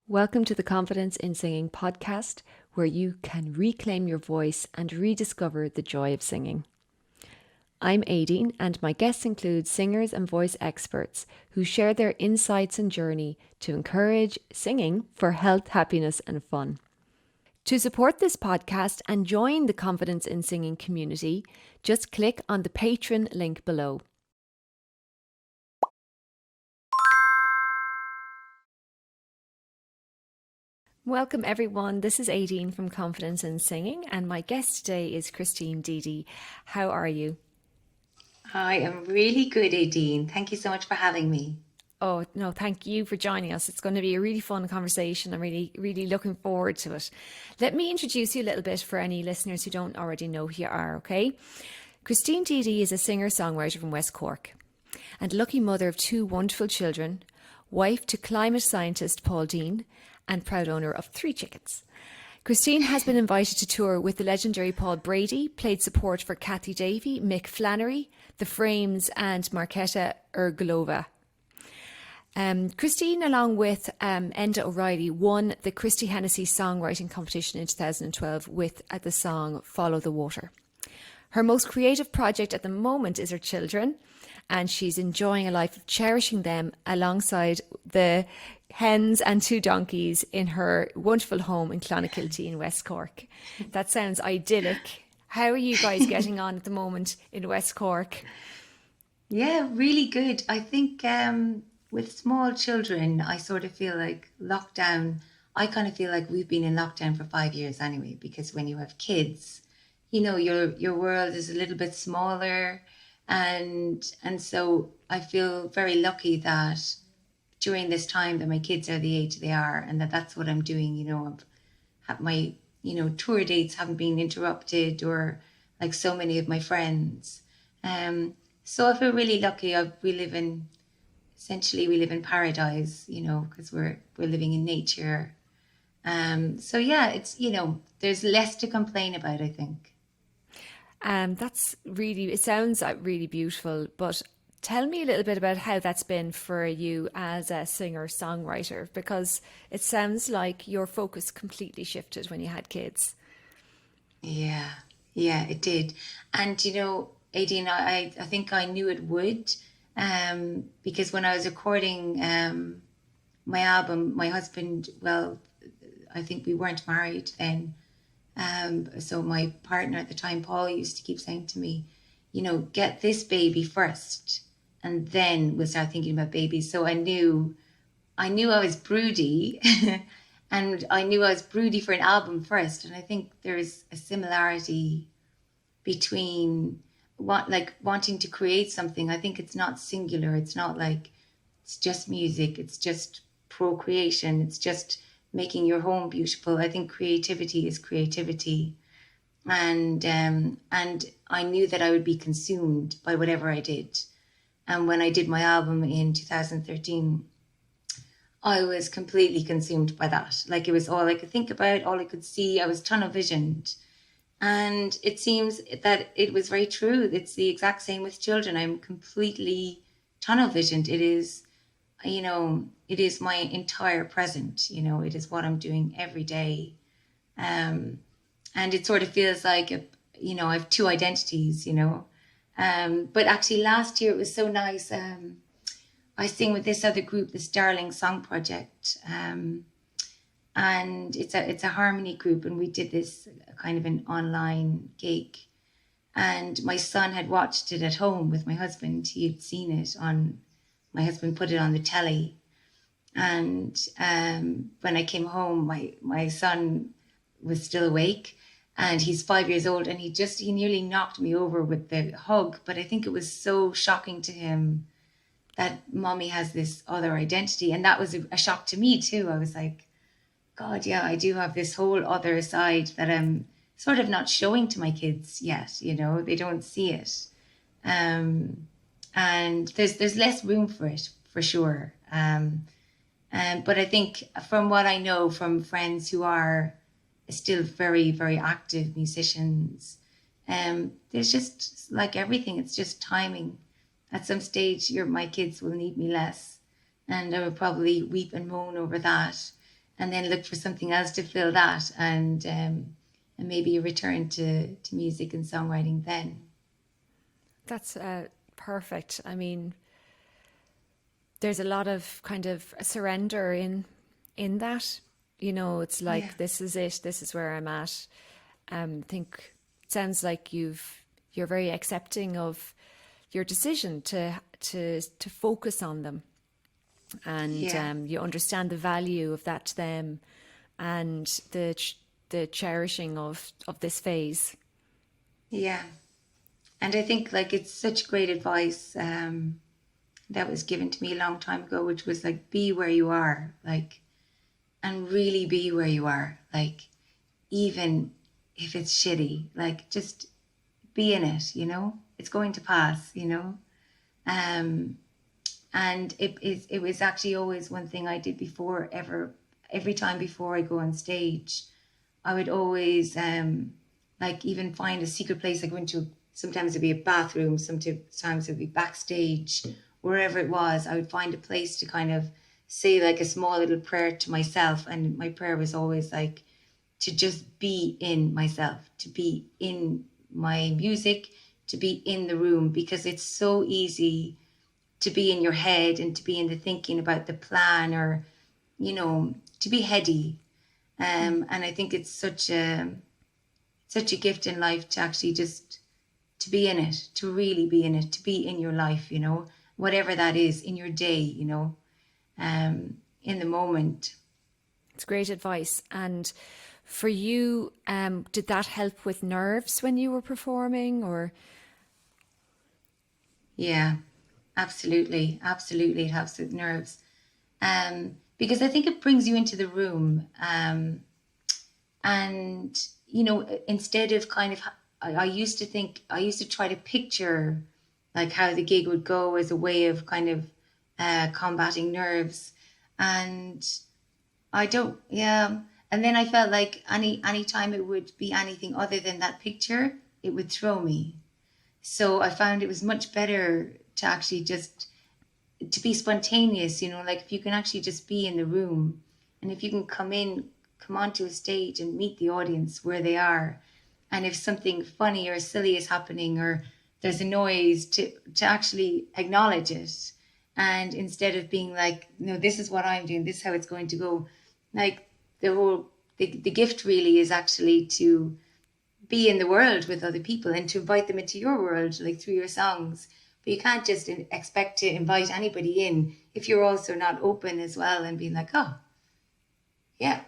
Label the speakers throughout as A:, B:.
A: Welcome to the Confidence in Singing podcast, where you can reclaim your voice and rediscover the joy of singing. I'm Aideen, and my guests include singers and voice experts who share their insights and journey to encourage singing for health, happiness, and fun. To support this podcast and join the Confidence in Singing community, just click on the Patreon link below. Welcome everyone, this is Aideen from Confidence in Singing, and my guest today is Christine Deady. How are you?
B: I am really good, Aideen. Thank you so much for having me.
A: Oh, no, thank you for joining us. It's going to be a really fun conversation. I'm really looking forward to it. Let me introduce you a little bit for any listeners who don't already know who you are, okay? Christine Deady is a singer-songwriter from West Cork and lucky mother of two wonderful children, wife to climate scientist Paul Brady, and proud owner of 3 chickens. Christine has been invited to tour with the legendary Paul Brady, played support for Cathy Davey, Mick Flannery, The Frames and Marketta Irglova. Christine, along with Enda O'Reilly, won the Christy Hennessy songwriting competition in 2012 with the song Follow the Water. Her most creative project at the moment is her children, and she's enjoying a life of cherishing them alongside the hens and 2 donkeys in her wonderful home in Clonakilty in West Cork. That sounds idyllic. How are you guys getting on at the moment in West Cork?
B: Yeah, really good. I think with small children, I sort of feel like lockdown, I kind of feel like we've been in lockdown for 5 years anyway, because when you have kids, you know, your world is a little bit smaller. And so I feel very lucky that during this time that my kids are the age they are, and that's what I'm doing. You know, my tour dates haven't been interrupted, or like so many of my friends. So I feel really lucky. We live in paradise, you know, because we're living in nature. So yeah, it's, you know, there's less to complain about, I think.
A: It sounds really beautiful, but tell me a little bit about how that's been for you as a singer-songwriter, because it sounds like your focus completely shifted when you had kids.
B: Yeah, yeah, it did. And you know, Aideen, I think I knew it would, because when I was recording my album, my husband, well, I think we weren't married then. So my partner at the time, Paul, used to keep saying to me, you know, get this baby first, and then we'll start thinking about babies. So I knew I was broody, and I knew I was broody for an album first. And I think there's a similarity between wanting to create something. I think it's not singular. It's not like it's just music. It's just procreation. It's just making your home beautiful. I think creativity is creativity. And I knew that I would be consumed by whatever I did. And when I did my album in 2013, I was completely consumed by that. Like, it was all I could think about, all I could see. I was tunnel visioned. And it seems that it was very true. It's the exact same with children. I'm completely tunnel visioned. It is, you know, it is my entire present. You know, it is what I'm doing every day. And it sort of feels like, you know, I have 2 identities, you know. But actually last year it was so nice. I sing with this other group, this Darling Song Project. And it's a harmony group, and we did this kind of an online gig. And my son had watched it at home with my husband. He had seen it on, my husband put it on the telly. And when I came home, my son was still awake, and he's 5 years old, and he nearly knocked me over with the hug. But I think it was so shocking to him that mommy has this other identity. And that was a shock to me too. I was like, God, yeah, I do have this whole other side that I'm sort of not showing to my kids yet. You know, they don't see it. And there's less room for it, for sure. But I think from what I know from friends who are still very, very active musicians, there's just, like everything, it's just timing. At some stage, my kids will need me less, and I will probably weep and moan over that. and then look for something else to fill that, and maybe a return to music and songwriting then.
A: That's perfect. I mean, there's a lot of kind of a surrender in that. You know, it's like,
B: Yeah.
A: this is it. This is where I'm at. Think it sounds like you're very accepting of your decision to focus on them, and
B: Yeah.
A: you understand the value of that to them, and the cherishing of this phase.
B: Yeah. And I think like it's such great advice that was given to me a long time ago, which was like, be where you are, like, and really be where you are, like, even if it's shitty, like, just be in it, you know, it's going to pass, you know. And it was actually always one thing I did before every time before I go on stage, I would always like even find a secret place I go into. Sometimes it'd be a bathroom, sometimes it'd be backstage, wherever it was. I would find a place to kind of say like a small little prayer to myself, and my prayer was always like to just be in myself, to be in my music, to be in the room, because it's so easy to be in your head and to be in the thinking about the plan, or you know, to be heady. And I think it's such a gift in life to actually just to be in it, to really be in it, to be in your life, you know, whatever that is in your day, you know, in the moment.
A: It's great advice. And for you, did that help with nerves when you were performing, or?
B: Yeah, absolutely. Absolutely. It helps with nerves. Because I think it brings you into the room. And, you know, instead of kind of, I used to think, I used to try to picture like how the gig would go as a way of kind of combating nerves. And I don't, yeah. And then I felt like any time it would be anything other than that picture, it would throw me. So I found it was much better to actually just to be spontaneous, you know, like if you can actually just be in the room, and if you can come onto a stage and meet the audience where they are, and if something funny or silly is happening, or there's a noise, to actually acknowledge it, and instead of being like, no, this is what I'm doing, this is how it's going to go, like the gift really is actually to be in the world with other people and to invite them into your world, like through your songs. But you can't just expect to invite anybody in if you're also not open as well, and being like, oh, yeah,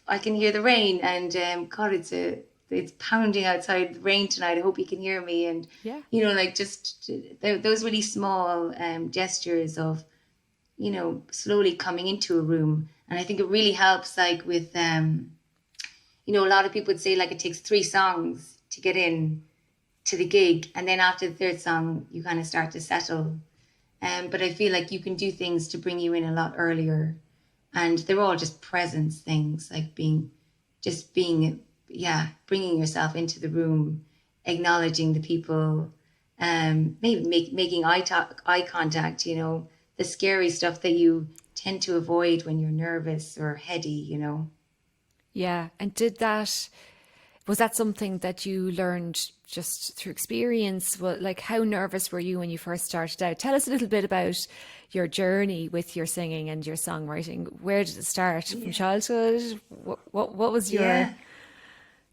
B: I can hear the rain, and God, it's pounding outside, the rain tonight. I hope you can hear me. And,
A: Yeah.
B: you know, like just those really small gestures of, you know, slowly coming into a room. And I think it really helps, like with, you know, a lot of people would say like it takes 3 songs to get in to the gig, and then after the 3rd song you kind of start to settle. But I feel like you can do things to bring you in a lot earlier, and they're all just presence things, like being, yeah, bringing yourself into the room, acknowledging the people, maybe making eye contact, you know, the scary stuff that you tend to avoid when you're nervous or heady, you know.
A: Yeah. And was that something that you learned just through experience? Well, like, how nervous were you when you first started out? Tell us a little bit about your journey with your singing and your songwriting. Where did it start? From childhood? What was your
B: Yeah.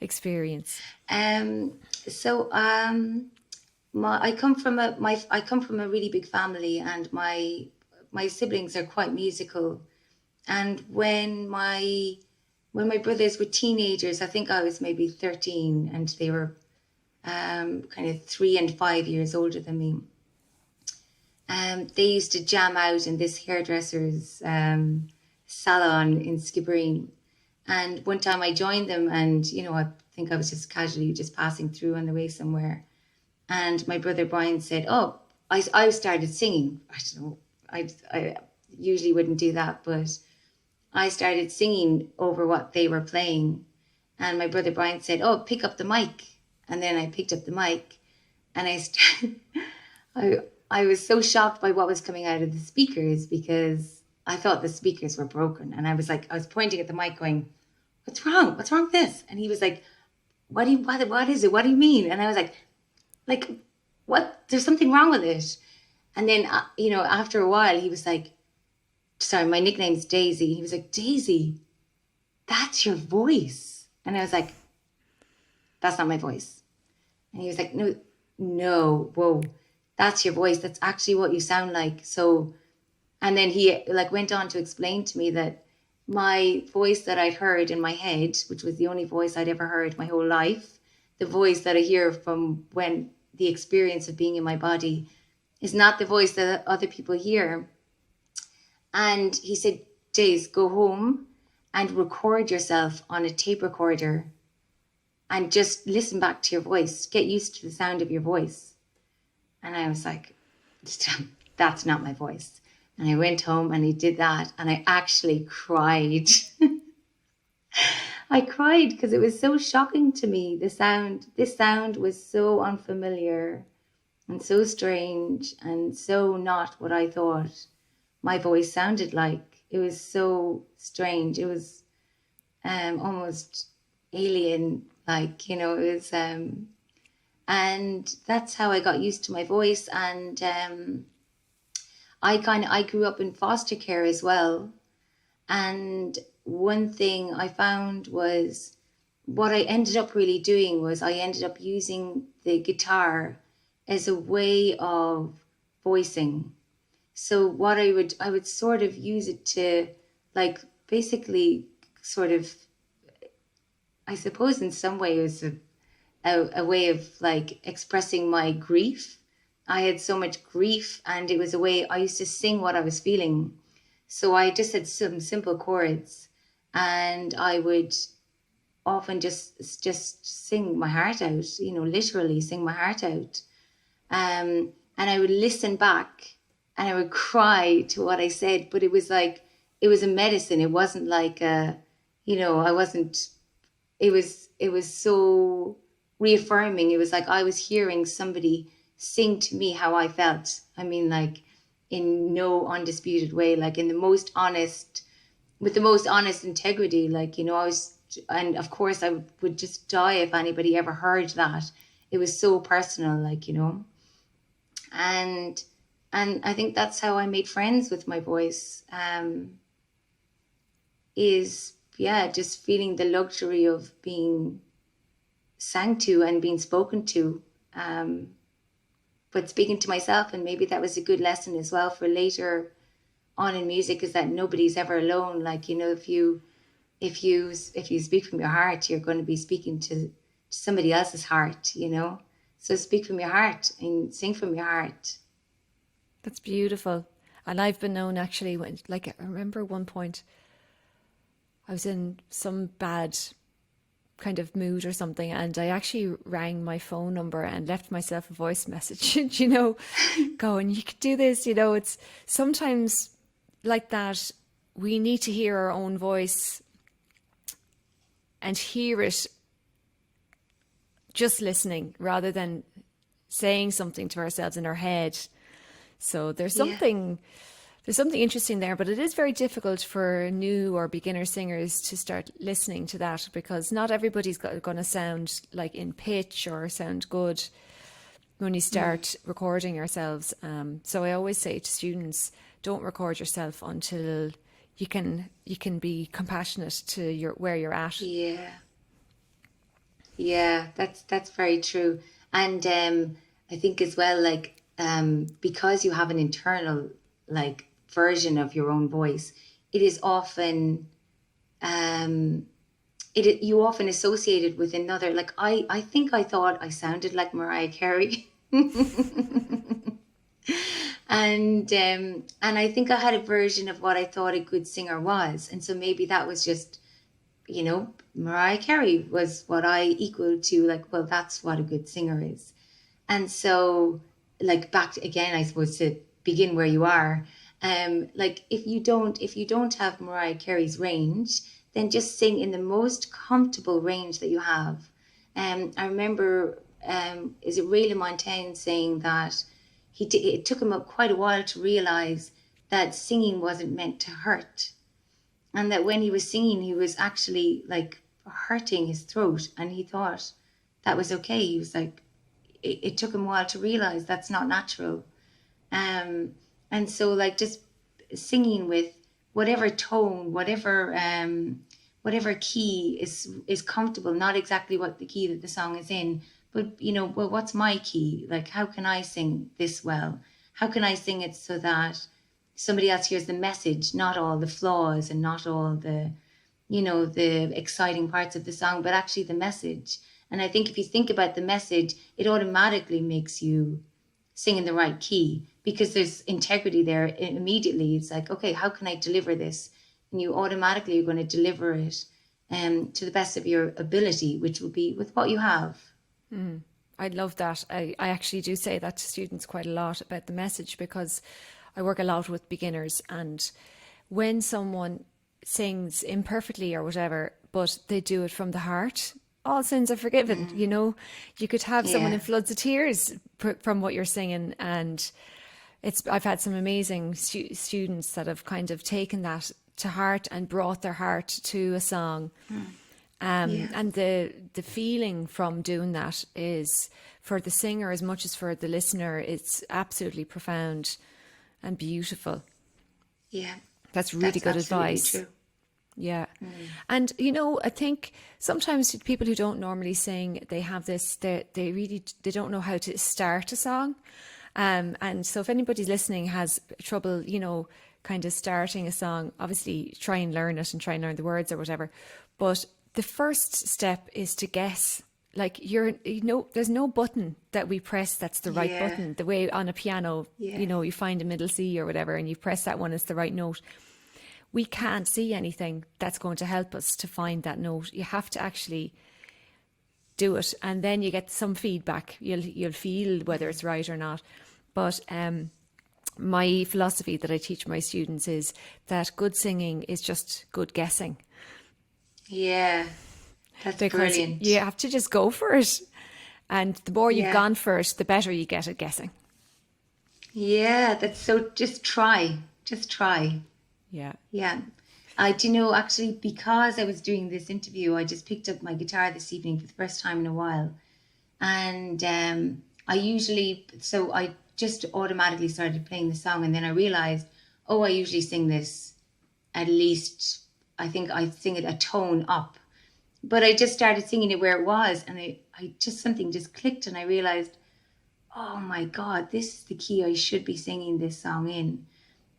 A: experience?
B: So I come from a really big family, and my siblings are quite musical. And when my brothers were teenagers, I think I was maybe 13, and they were kind of 3 and 5 years older than me. They used to jam out in this hairdresser's salon in Skibbereen. And one time I joined them, and, you know, I think I was just casually just passing through on the way somewhere. And my brother Brian said, oh, I started singing. I don't know, I usually wouldn't do that, but I started singing over what they were playing. And my brother Brian said, oh, pick up the mic. And then I picked up the mic, and I was so shocked by what was coming out of the speakers, because I thought the speakers were broken. And I was pointing at the mic going, what's wrong? What's wrong with this? And he was like, what is it? What do you mean? And I was like, what? There's something wrong with it. And then, after a while, he was like, sorry, my nickname's Daisy. He was like, Daisy, that's your voice. And I was like, that's not my voice. And he was like, no, whoa, that's your voice. That's actually what you sound like. So, and then he went on to explain to me that my voice that I'd heard in my head, which was the only voice I'd ever heard my whole life, the voice that I hear from when the experience of being in my body, is not the voice that other people hear. And he said, Days, go home and record yourself on a tape recorder and just listen back to your voice. Get used to the sound of your voice. And I was like, that's not my voice. And I went home and he did that. And I actually cried. I cried because it was so shocking to me. This sound was so unfamiliar and so strange and so not what I thought my voice sounded like. It was so strange. It was almost alien, it was, and that's how I got used to my voice. And I grew up in foster care as well. And one thing I found was what I ended up really doing was I ended up using the guitar as a way of voicing. So what I would sort of use it to basically sort of, I suppose in some way it was a way of expressing my grief. I had so much grief, and it was a way I used to sing what I was feeling. So I just had some simple chords, and I would often just sing my heart out, literally sing my heart out. And I would listen back and I would cry to what I said, but it was it was a medicine. It wasn't I wasn't, it was so reaffirming. It was like I was hearing somebody sing to me how I felt. I mean, in no undisputed way, in the most honest, with the most honest integrity. I was, and of course I would just die if anybody ever heard that. It was so personal, and I think that's how I made friends with my voice, is just feeling the luxury of being sang to and being spoken to, but speaking to myself. And maybe that was a good lesson as well for later on in music, is that nobody's ever alone. If you speak from your heart, you're going to be speaking to somebody else's heart, so speak from your heart and sing from your heart.
A: That's beautiful. And I've been known actually when, I remember one point I was in some bad kind of mood or something, and I actually rang my phone number and left myself a voice message, going, you could do this, it's sometimes like that. We need to hear our own voice and hear it just listening rather than saying something to ourselves in our head. So there's something interesting there, but it is very difficult for new or beginner singers to start listening to that, because not everybody's going to sound in pitch or sound good when you start recording yourselves. So I always say to students, don't record yourself until you can be compassionate to where you're at.
B: Yeah, that's very true. And I think as well, because you have an internal version of your own voice, it is often you often associate it with another. I think I thought I sounded like Mariah Carey. And I think I had a version of what I thought a good singer was, and so maybe that was just, Mariah Carey was what I equaled to. Well, that's what a good singer is. And so, back to, again, I suppose, to begin where you are. If you don't have Mariah Carey's range, then just sing in the most comfortable range that you have. I remember, is it Ray LaMontagne saying that it took him quite a while to realize that singing wasn't meant to hurt, and that when he was singing, he was actually like hurting his throat, and he thought that was okay. He was like, it took him a while to realize that's not natural. And so like just singing with whatever tone, whatever key is comfortable, not exactly what the key that the song is in, but well, what's my key? Like, how can I sing this well? How can I sing it so that somebody else hears the message, not all the flaws and not all the the exciting parts of the song, but actually the message. And I think if you think about the message, it automatically makes you sing in the right key, because there's integrity there immediately. It's like, okay, how can I deliver this? And you automatically are going to deliver it to the best of your ability, which will be with what you have.
A: I love that. I actually do say that to students quite a lot about the message, because I work a lot with beginners, and when someone sings imperfectly or whatever, but they do it from the heart, all sins are forgiven. You could have someone in floods of tears from what you're singing, and I've had some amazing students that have kind of taken that to heart and brought their heart to a song. And the feeling from doing that is, for the singer as much as for the listener, it's absolutely profound and beautiful.
B: Yeah.
A: That's really good advice.
B: True.
A: Yeah. And, I think sometimes people who don't normally sing, they have this, they don't know how to start a song. And so if anybody's listening has trouble, kind of starting a song, obviously try and learn it and try and learn the words or whatever. But the first step is to guess. Like, there's no button that we press that's the right button. The way on a piano, you find a middle C or whatever, and you press that one, it's the right note. We can't see anything that's going to help us to find that note. You have to actually do it, and then you get some feedback. You'll feel whether it's right or not. But my philosophy that I teach my students is that good singing is just good guessing.
B: Yeah, that's
A: because
B: brilliant.
A: You have to just go for it, and the more you've gone for it, the better you get at guessing.
B: Yeah, that's so. Just try.
A: Yeah.
B: Actually, because I was doing this interview, I just picked up my guitar this evening for the first time in a while. And I just automatically started playing the song. And then I realized, I usually sing this at least, I think I sing it a tone up. But I just started singing it where it was. And something just clicked, and I realized, oh my God, this is the key I should be singing this song in.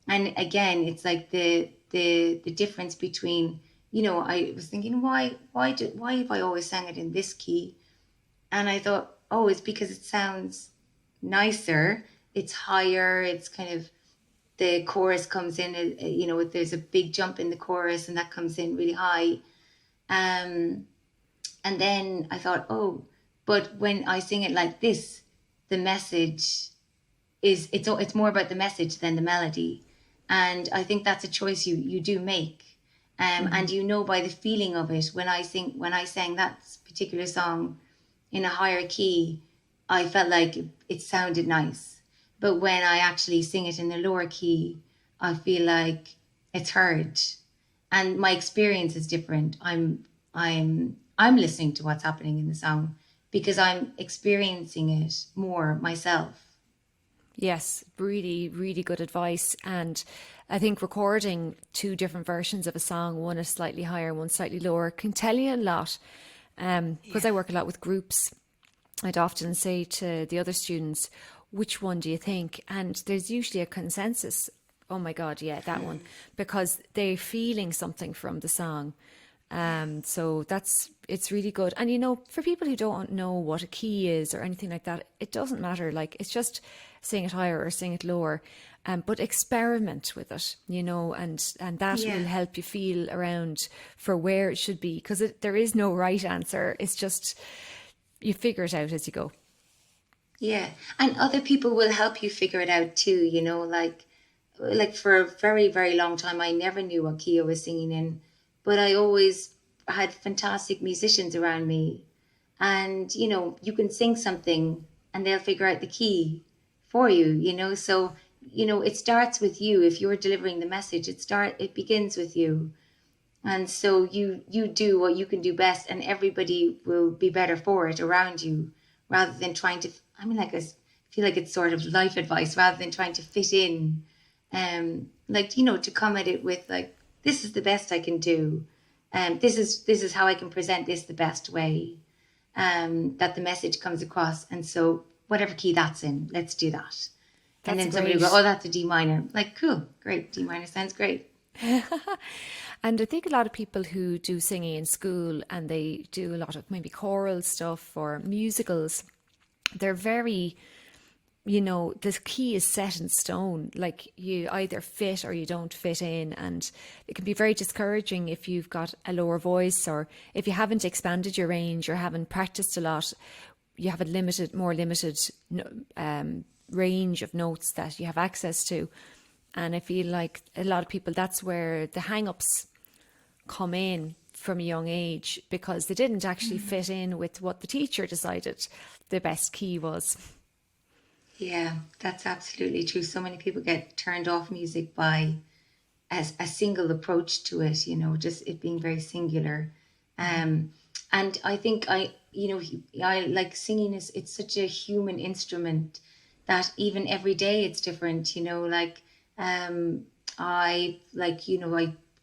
B: And again, it's like the difference between, I was thinking, why have I always sang it in this key? And I thought, it's because it sounds nicer. It's higher. It's kind of, the chorus comes in, there's a big jump in the chorus, and that comes in really high. And then I thought, but when I sing it like this, the message it's more about the message than the melody. And I think that's a choice you do make. And by the feeling of it, when I sang that particular song in a higher key, I felt like it sounded nice. But when I actually sing it in the lower key, I feel like it's heard. And my experience is different. I'm listening to what's happening in the song because I'm experiencing it more myself.
A: Yes, really, really good advice. And I think recording two different versions of a song, one is slightly higher, one slightly lower, can tell you a lot. Because I work a lot with groups, I'd often say to the other students, which one do you think? And there's usually a consensus. Oh my God, yeah, that one. Because they're feeling something from the song. So it's really good. And for people who don't know what a key is or anything like that, it doesn't matter. Like, it's just sing it higher or sing it lower, but experiment with it, and that will help you feel around for where it should be, because there is no right answer. It's just, you figure it out as you go.
B: Yeah. And other people will help you figure it out too, like for a very, very long time, I never knew what key I was singing in. But I always had fantastic musicians around me. And, you can sing something and they'll figure out the key for you, So it starts with you. If you're delivering the message, it begins with you. And so you do what you can do best, and everybody will be better for it around you, rather than trying to, I feel like it's sort of life advice, rather than trying to fit in, to come at it with like, this is the best I can do. This is how I can present this the best way, that the message comes across. And so whatever key that's in, let's do that. And
A: That's
B: then somebody will
A: great.
B: go, oh, that's a D minor. Like, cool, great. D minor sounds great.
A: And I think a lot of people who do singing in school and they do a lot of maybe choral stuff or musicals, they're very, the key is set in stone. Like you either fit or you don't fit in. And it can be very discouraging if you've got a lower voice, or if you haven't expanded your range or haven't practiced a lot, you have a more limited range of notes that you have access to. And I feel like a lot of people, that's where the hang-ups come in from a young age, because they didn't actually fit in with what the teacher decided the best key was.
B: Yeah, that's absolutely true. So many people get turned off music by a single approach to it, just it being very singular. And I think I like singing it's such a human instrument that even every day it's different, like, I like,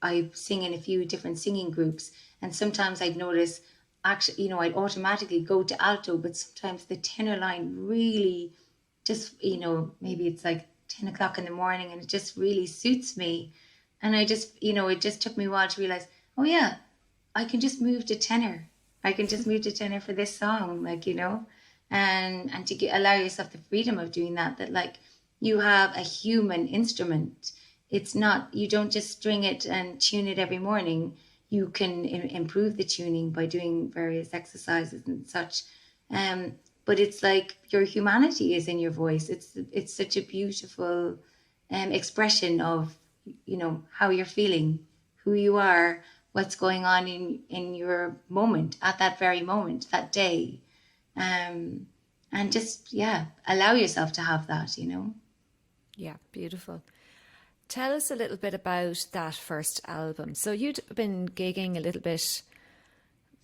B: I sing in a few different singing groups, and sometimes I'd notice actually, I'd automatically go to alto, but sometimes the tenor line really just, maybe it's like 10 o'clock in the morning and it just really suits me. And I just, it just took me a while to realize, oh yeah, I can just move to tenor. I can just move to tenor for this song, like, and to allow yourself the freedom of doing that like you have a human instrument. It's not, you don't just string it and tune it every morning. You can improve the tuning by doing various exercises and such. But it's like your humanity is in your voice. It's such a beautiful expression of, how you're feeling, who you are, what's going on in your moment at that very moment, that day. And just, yeah, allow yourself to have that.
A: Yeah, beautiful. Tell us a little bit about that first album. So you'd been gigging a little bit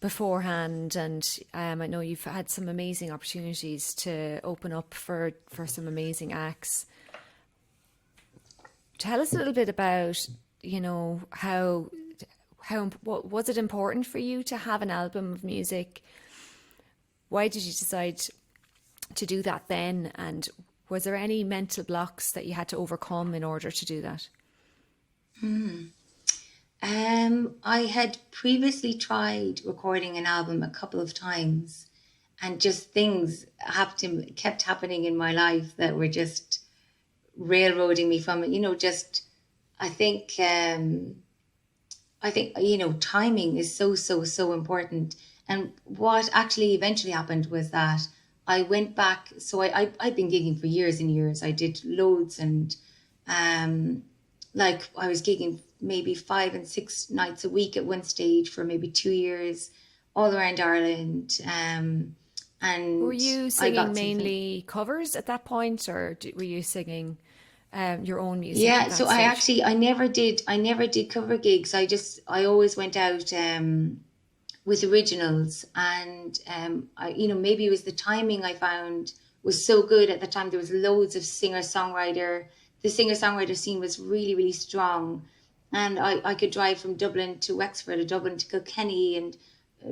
A: beforehand, and I know you've had some amazing opportunities to open up for some amazing acts. Tell us a little bit about, how what was it important for you to have an album of music? Why did you decide to do that then? And was there any mental blocks that you had to overcome in order to do that?
B: I had previously tried recording an album a couple of times, and just things kept happening in my life that were just railroading me from it. I think, timing is so important. And what actually eventually happened was that I went back. So I'd been gigging for years and years. I did loads, and like I was gigging maybe 5 and 6 nights a week at one stage for maybe 2 years, all around Ireland. And
A: Were you
B: I
A: singing
B: got something.
A: mainly covers at that point, or were you singing your own music
B: Yeah,
A: at
B: so
A: that stage?
B: I never did cover gigs. I always went out with originals, and maybe it was the timing I found was so good at the time. There was loads of singer-songwriter. The singer-songwriter scene was really, really strong, and I could drive from Dublin to Wexford, or Dublin to Kilkenny, and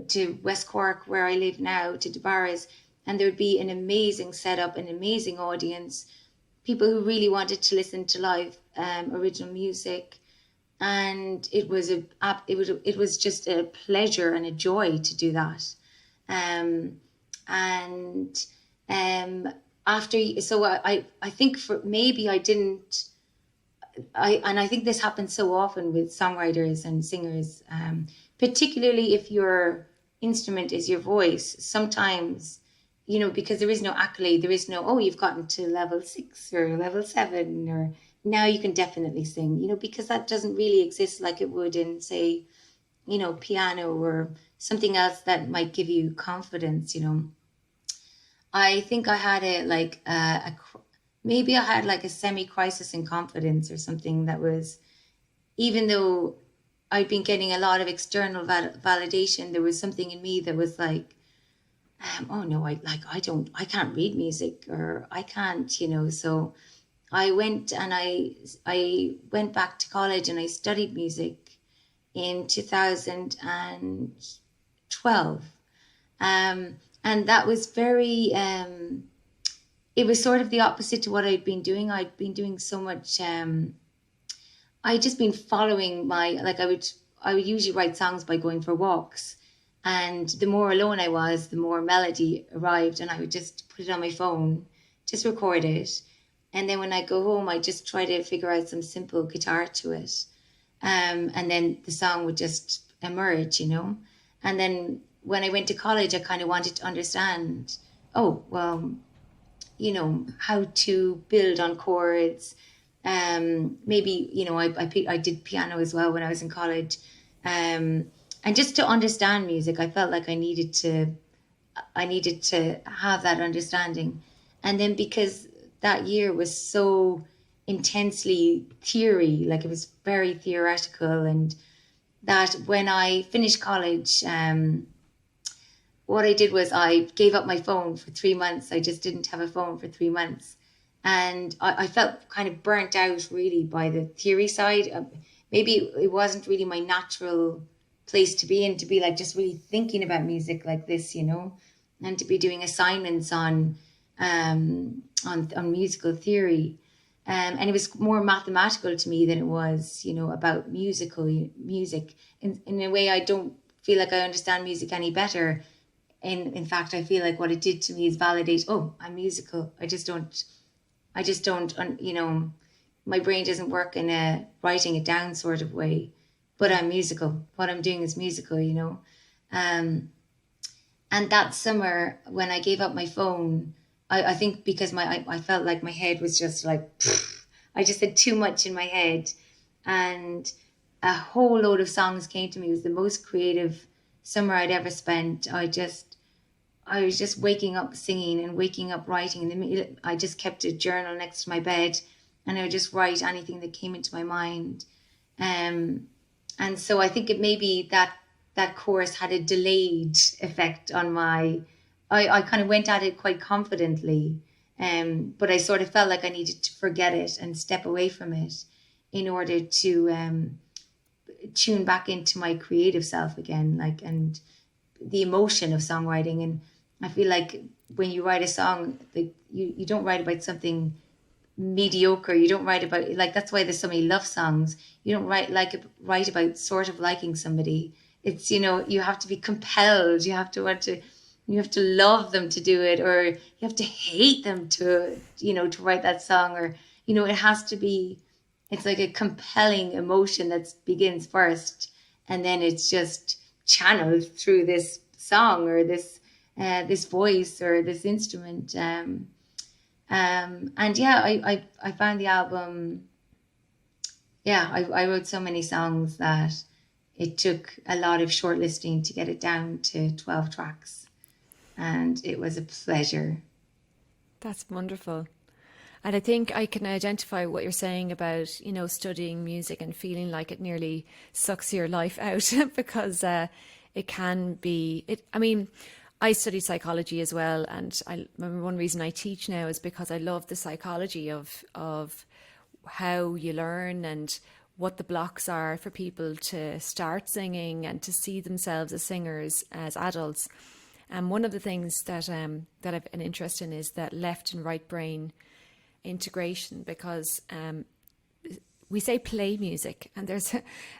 B: to West Cork, where I live now, to Debarras, and there would be an amazing setup, an amazing audience, people who really wanted to listen to live original music. And it was just a pleasure and a joy to do that. And after, so I think for maybe I didn't, I think this happens so often with songwriters and singers, particularly if your instrument is your voice. Sometimes, because there is no accolade, there is no, oh, you've gotten to level 6 or level 7, or now you can definitely sing, because that doesn't really exist like it would in, say, piano or something else that might give you confidence. I think I had maybe I had like a semi-crisis in confidence or something that was, even though I'd been getting a lot of external validation, there was something in me that was like, oh no, I can't read music, or I can't, so I went and I went back to college and I studied music in 2012. And that was very, it was sort of the opposite to what I'd been doing. I'd been doing so much, I'd just been following I would usually write songs by going for walks. And the more alone I was, the more melody arrived, and I would just put it on my phone, just record it. And then when I go home, I just try to figure out some simple guitar to it. And then the song would just emerge, And then when I went to college, I kind of wanted to understand, oh, well, how to build on chords. Maybe, I did piano as well when I was in college. And just to understand music, I felt like I needed to have that understanding. And then because that year was so intensely theory, like it was very theoretical, and that when I finished college, what I did was I gave up my phone for 3 months. I just didn't have a phone for 3 months. And I felt kind of burnt out really by the theory side. Maybe it wasn't really my natural place to be in, to be like just really thinking about music like this, and to be doing assignments on musical theory. And it was more mathematical to me than it was, about music. In a way, I don't feel like I understand music any better. In fact, I feel like what it did to me is validate, oh, I'm musical. I just don't, my brain doesn't work in a writing it down sort of way, but I'm musical. What I'm doing is musical, And that summer when I gave up my phone, I think because I felt like my head was just like, I just had too much in my head, and a whole load of songs came to me. It was the most creative summer I'd ever spent. I was just waking up singing and waking up writing. I just kept a journal next to my bed, and I would just write anything that came into my mind. And so I think it maybe that course had a delayed effect on I kind of went at it quite confidently, but I sort of felt like I needed to forget it and step away from it in order to tune back into my creative self again, and the emotion of songwriting. And I feel like when you write a song, like you don't write about something mediocre. You don't write about, like, that's why there's so many love songs. You don't write about sort of liking somebody. It's, you have to be compelled. You have to love them to do it, or you have to hate them to write that song, or, it has to be, it's like a compelling emotion that begins first, and then it's just channeled through this song, or this voice, or this instrument. And yeah, I found the album. Yeah, I wrote so many songs that it took a lot of shortlisting to get it down to 12 tracks. And it was a pleasure.
A: That's wonderful. And I think I can identify what you're saying about, studying music and feeling like it nearly sucks your life out because it can be. I studied psychology as well, and I remember one reason I teach now is because I love the psychology of how you learn and what the blocks are for people to start singing and to see themselves as singers as adults. And one of the things that I've an interest in is that left and right brain integration, because we say play music,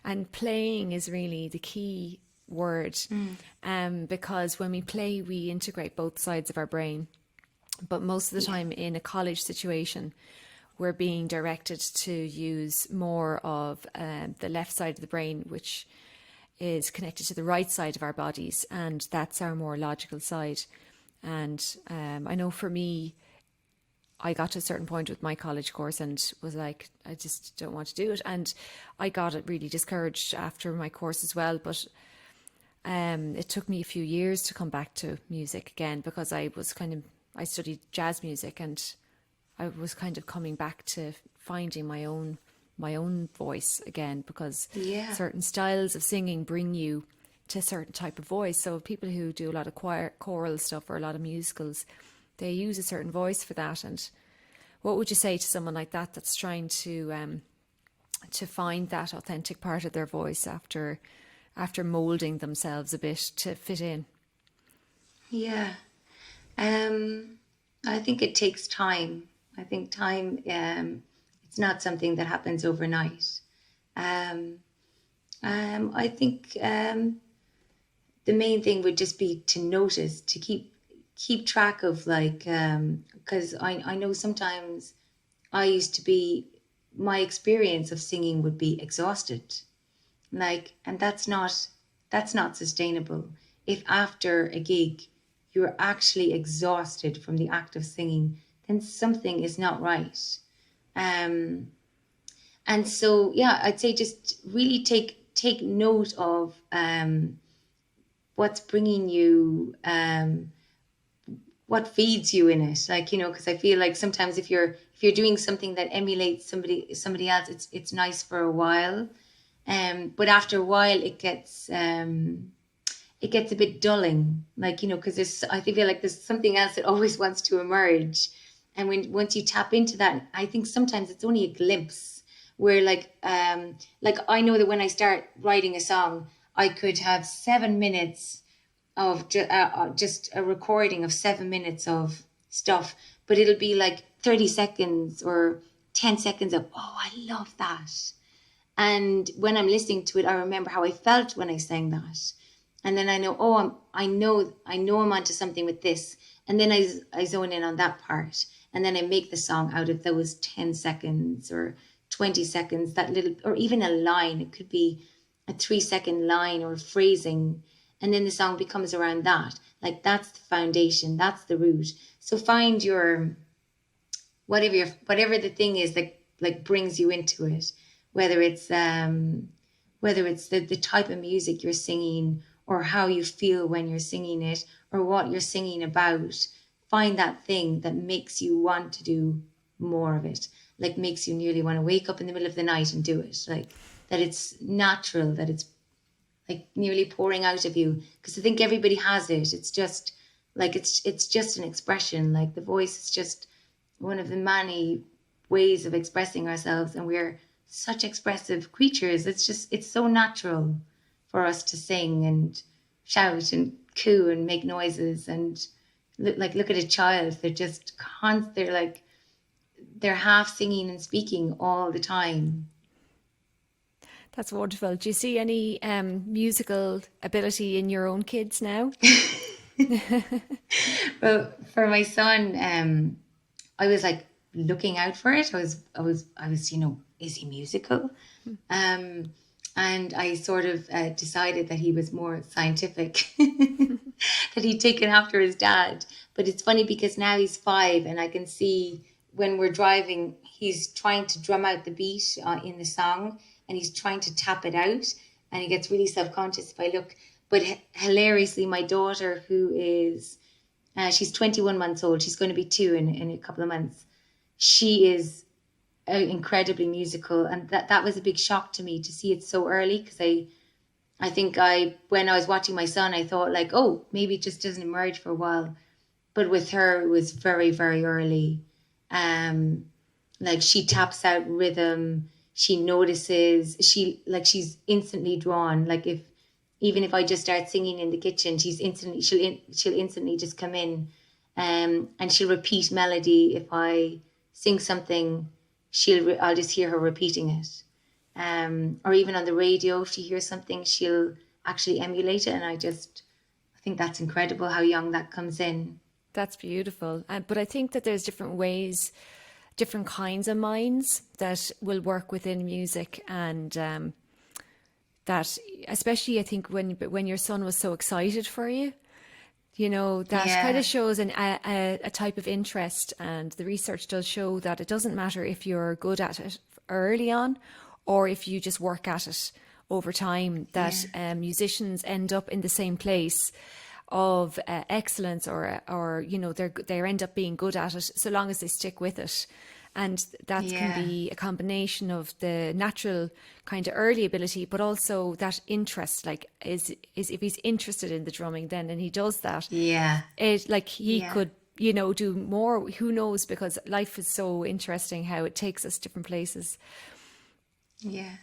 A: and playing is really the key word, because when we play, we integrate both sides of our brain. But most of the time in a college situation, we're being directed to use more of the left side of the brain, which is connected to the right side of our bodies, and that's our more logical side. And I know for me, I got to a certain point with my college course and was like, I just don't want to do it. And I got really discouraged after my course as well. But it took me a few years to come back to music again, because I studied jazz music, and I was kind of coming back to finding my own voice again, because certain styles of singing bring you to a certain type of voice. So people who do a lot of choral stuff or a lot of musicals, they use a certain voice for that. And what would you say to someone like that that's trying to find that authentic part of their voice after moulding themselves a bit to fit in?
B: Yeah. I think it takes time. I think time, it's not something that happens overnight. I think the main thing would just be to notice, to keep track of, like, because I know sometimes I used to be, my experience of singing would be exhausted, like, and that's not sustainable. If after a gig you're actually exhausted from the act of singing, then something is not right. And so, yeah, I'd say just really take note of what's bringing you, what feeds you in it. Like, because I feel like sometimes if you're doing something that emulates somebody else, it's nice for a while, but after a while it gets a bit dulling, like, because I feel like there's something else that always wants to emerge. And once you tap into that, I think sometimes it's only a glimpse where, like I know that when I start writing a song, I could have 7 minutes of just a recording of 7 minutes of stuff, but it'll be like 30 seconds or 10 seconds of, oh, I love that. And when I'm listening to it, I remember how I felt when I sang that. And then I know, oh, I know I'm onto something with this. And then I zone in on that part. And then I make the song out of those 10 seconds or 20 seconds, that little, or even a line. It could be a 3-second line or phrasing. And then the song becomes around that. Like, that's the foundation. That's the root. So find your, whatever the thing is that, like, brings you into it, whether it's the type of music you're singing, or how you feel when you're singing it, or what you're singing about. Find that thing that makes you want to do more of it, like makes you nearly want to wake up in the middle of the night and do it, like that it's natural, that it's like nearly pouring out of you. Because I think everybody has it. It's just like, it's just an expression. Like, the voice is just one of the many ways of expressing ourselves, and we're such expressive creatures. It's so natural for us to sing and shout and coo and make noises. And look at a child. They're just they're half singing and speaking all the time.
A: That's wonderful. Do you see any musical ability in your own kids now?
B: Well, for my son, I was like looking out for it. I was, is he musical? And I sort of decided that he was more scientific, that he'd taken after his dad. But it's funny because now he's 5, and I can see when we're driving, he's trying to drum out the beat in the song, and he's trying to tap it out, and he gets really self-conscious if I look. But hilariously, my daughter, who is, she's 21 months old, she's going to be 2 in a couple of months. She is incredibly musical, and that was a big shock to me to see it so early, because I think when I was watching my son, I thought, like, oh, maybe it just doesn't emerge for a while. But with her, it was very, very early. Like, she taps out rhythm, she notices, she's instantly drawn. Like, even if I just start singing in the kitchen, she'll instantly just come in, and she'll repeat melody. If I sing something, I'll just hear her repeating it. Or even on the radio, if she hears something, she'll actually emulate it. And I think that's incredible how young that comes in.
A: That's beautiful. But I think that there's different ways, different kinds of minds that will work within music, and that, especially I think when your son was so excited for you, that kind of shows a type of interest. And the research does show that it doesn't matter if you're good at it early on, or if you just work at it over time, that musicians end up in the same place. of excellence, or they end up being good at it, so long as they stick with it. And that can be a combination of the natural kind of early ability, but also that interest. Like, is if he's interested in the drumming, then and he does that, he could do more. Who knows? Because life is so interesting how it takes us different places.
B: Yeah.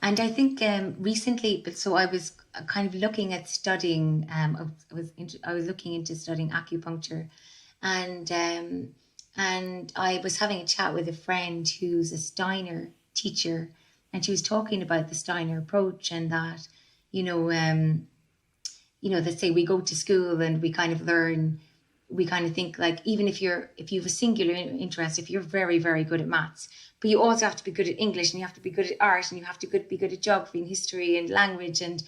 B: And I think recently, but so I was kind of looking at studying. I was looking into studying acupuncture, and I was having a chat with a friend who's a Steiner teacher, and she was talking about the Steiner approach, and that they say we go to school and we kind of learn. We kind of think like, even if you have a singular interest, if you're very, very good at maths, but you also have to be good at English, and you have to be good at art, and you have to be good at geography and history and language. And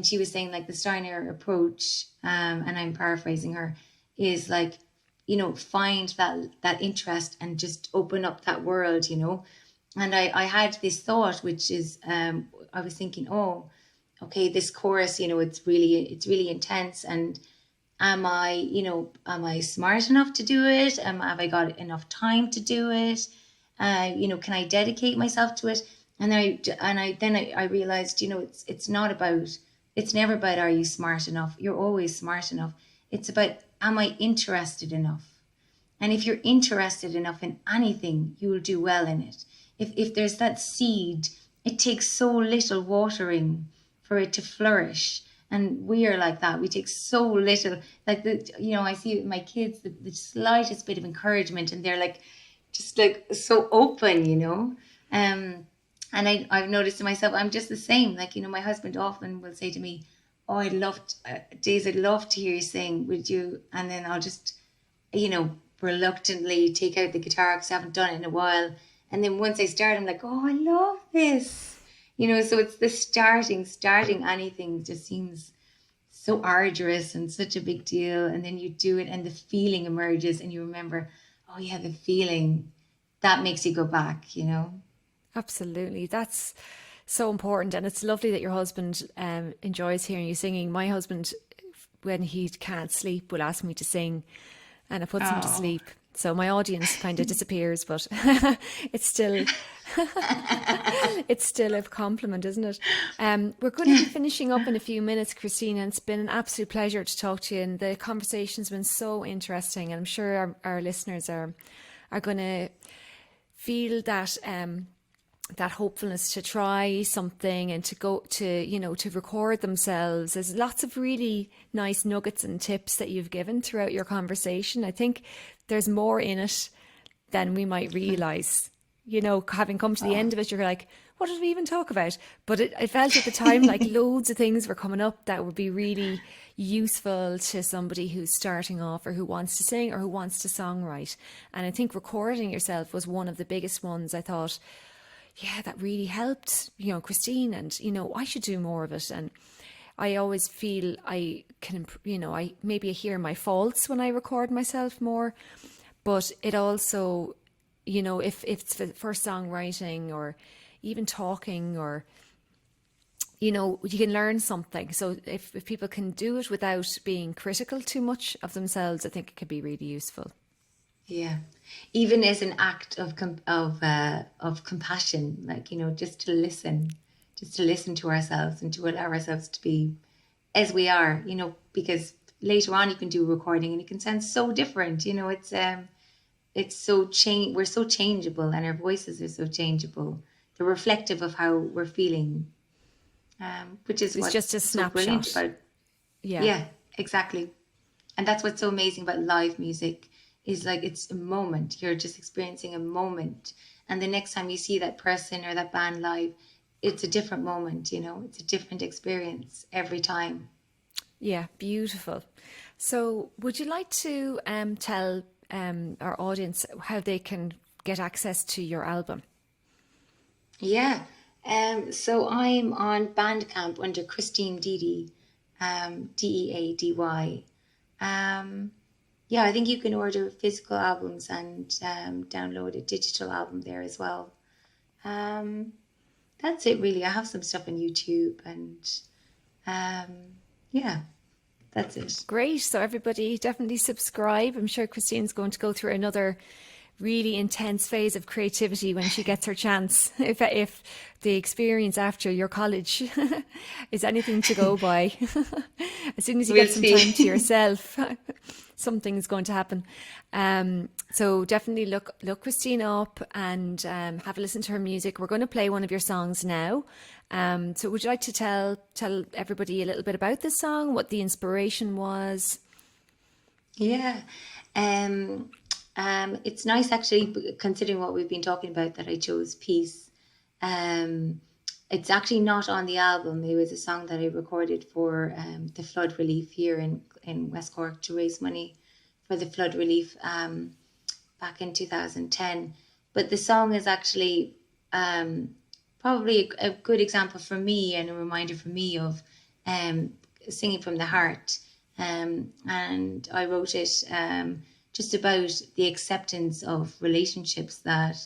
B: she was saying like the Steiner approach, and I'm paraphrasing her, is like, find that interest and just open up that world, And I had this thought, which is, I was thinking, oh, okay, this course, it's really intense, and am I smart enough to do it? Have I got enough time to do it? Can I dedicate myself to it? And I realized, it's never about, are you smart enough? You're always smart enough. It's about, am I interested enough? And if you're interested enough in anything, you will do well in it. If there's that seed, it takes so little watering for it to flourish. And we are like that. We take so little, like I see with my kids, the slightest bit of encouragement, and they're like, just like so open, And I've noticed in myself, I'm just the same. Like, my husband often will say to me, oh, I'd love to hear you sing, would you? And then I'll just, reluctantly take out the guitar because I haven't done it in a while. And then once I start, I'm like, oh, I love this. So it's the starting anything just seems so arduous and such a big deal. And then you do it and the feeling emerges and you remember, oh yeah, the feeling, that makes you go back,
A: Absolutely. That's so important. And it's lovely that your husband enjoys hearing you singing. My husband, when he can't sleep, will ask me to sing, and it puts him to sleep. So my audience kind of disappears, but it's still it's still a compliment, isn't it? We're going to be finishing up in a few minutes, Christine, and it's been an absolute pleasure to talk to you. And the conversation's been so interesting, and I'm sure our listeners are going to feel that that hopefulness to try something and to go to record themselves. There's lots of really nice nuggets and tips that you've given throughout your conversation. I think there's more in it than we might realize. Having come to the end of it, you're like, what did we even talk about? But it felt at the time like loads of things were coming up that would be really useful to somebody who's starting off or who wants to sing or who wants to songwrite. And I think recording yourself was one of the biggest ones. I thought, yeah, that really helped, Christine, and, I should do more of it. And I always feel I can, I hear my faults when I record myself more, but it also, if it's for songwriting or even talking or, you can learn something. So if people can do it without being critical too much of themselves, I think it could be really useful.
B: Yeah, even as an act of compassion, like, just to listen to ourselves and to allow ourselves to be as we are, because later on you can do a recording and it can sound so different. It's so we're so changeable, and our voices are so changeable. They're reflective of how we're feeling, which is
A: it's just a snapshot.
B: So brilliant about.
A: Yeah.
B: Yeah, exactly. And that's what's so amazing about live music. Is like, it's a moment. You're just experiencing a moment, and the next time you see that person or that band live, it's a different moment. It's a different experience every time.
A: Yeah, beautiful. So would you like to tell our audience how they can get access to your album?
B: Yeah, so I'm on Bandcamp under Christine Deady, Deady. Yeah, I think you can order physical albums and download a digital album there as well. That's it, really. I have some stuff on YouTube, and yeah. that's it.
A: Great. So everybody definitely subscribe. I'm sure Christine's going to go through another really intense phase of creativity when she gets her chance. If the experience after your college is anything to go by, as soon as you get some time to yourself, something's going to happen. So definitely look Christine up and have a listen to her music. We're going to play one of your songs now. So would you like to tell everybody a little bit about this song, what the inspiration was?
B: Yeah. It's nice actually, considering what we've been talking about, that I chose Peace. It's actually not on the album. It was a song that I recorded for the flood relief here in West Cork to raise money for the flood relief back in 2010. But the song is actually probably a good example for me and a reminder for me of singing from the heart. And I wrote it just about the acceptance of relationships that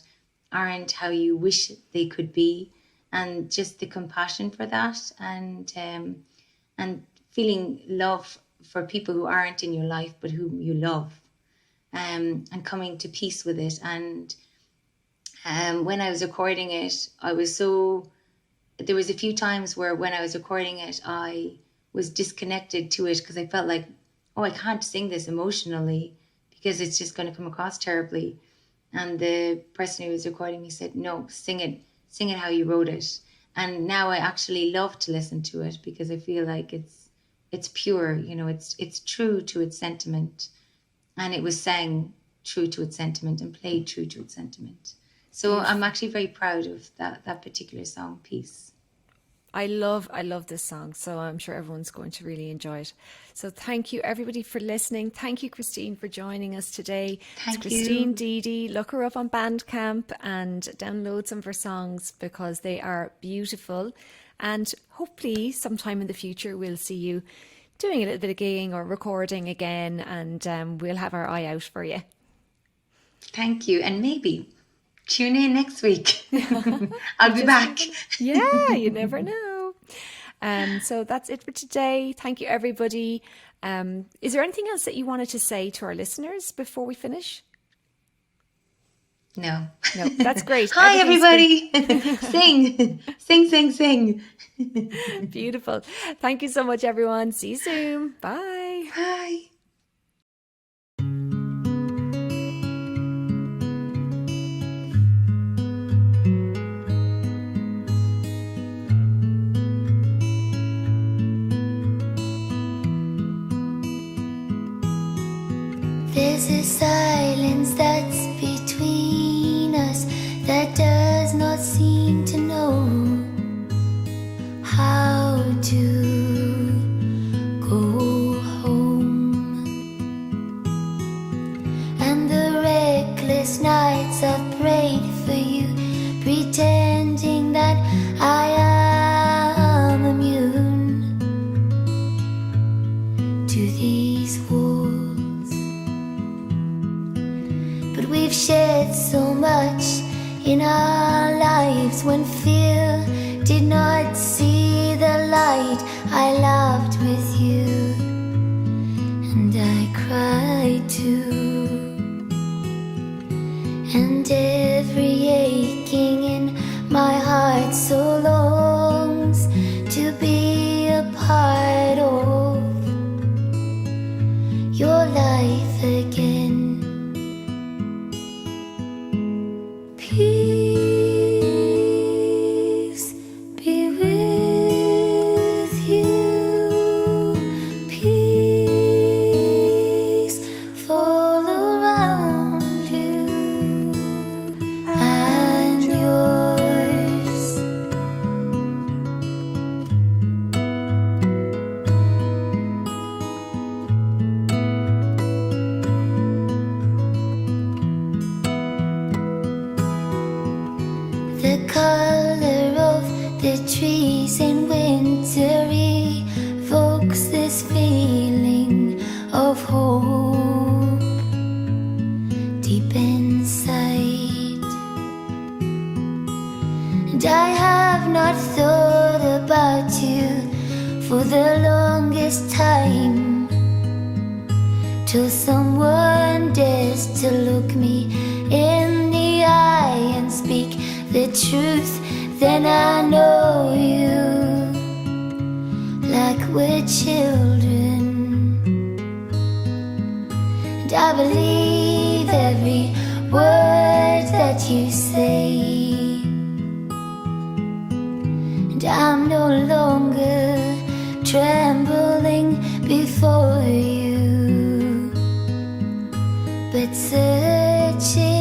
B: aren't how you wish they could be, and just the compassion for that, and feeling love for people who aren't in your life but whom you love, and coming to peace with it. And when I was recording it, there was a few times where when I was recording it, I was disconnected to it because I felt like, oh, I can't sing this emotionally because it's just going to come across terribly. And the person who was recording me said, no, sing it how you wrote it. And now I actually love to listen to it because I feel like it's pure, it's true to its sentiment. And it was sang true to its sentiment and played true to its sentiment. So I'm actually very proud of that particular song, Peace.
A: I love this song, so I'm sure everyone's going to really enjoy it. So thank you everybody for listening. Thank you, Christine, for joining us today.
B: Thank you.
A: Christine Deady. Look her up on Bandcamp and download some of her songs because they are beautiful. And hopefully sometime in the future we'll see you doing a little bit of gigging or recording again, and we'll have our eye out for you.
B: Thank you. And maybe tune in next week. I'll be back.
A: Yeah, you never know. So that's it for today. Thank you, everybody. Is there anything else that you wanted to say to our listeners before we finish?
B: No,
A: that's great.
B: Hi, everybody. Sing, sing, sing.
A: Beautiful. Thank you so much, everyone. See you soon. Bye.
B: Bye.
C: There's a silence that's between us that does not seem to know how to go home. And the reckless nights I've prayed for you, pretending that I am immune to these walls. We've shared so much in our lives when fear did not see the light. I laughed with you and I cried too. And every aching in my heart so longs to be a part of your life again. Peace be with you, peace fall around you and yours. The color of the trees in winter evokes this feeling of hope deep inside. And I have not thought about you for the longest time till someone dares to look me in the eye and speak the truth. Then I know you like we're children, and I believe every word that you say, and I'm no longer trembling before you, but searching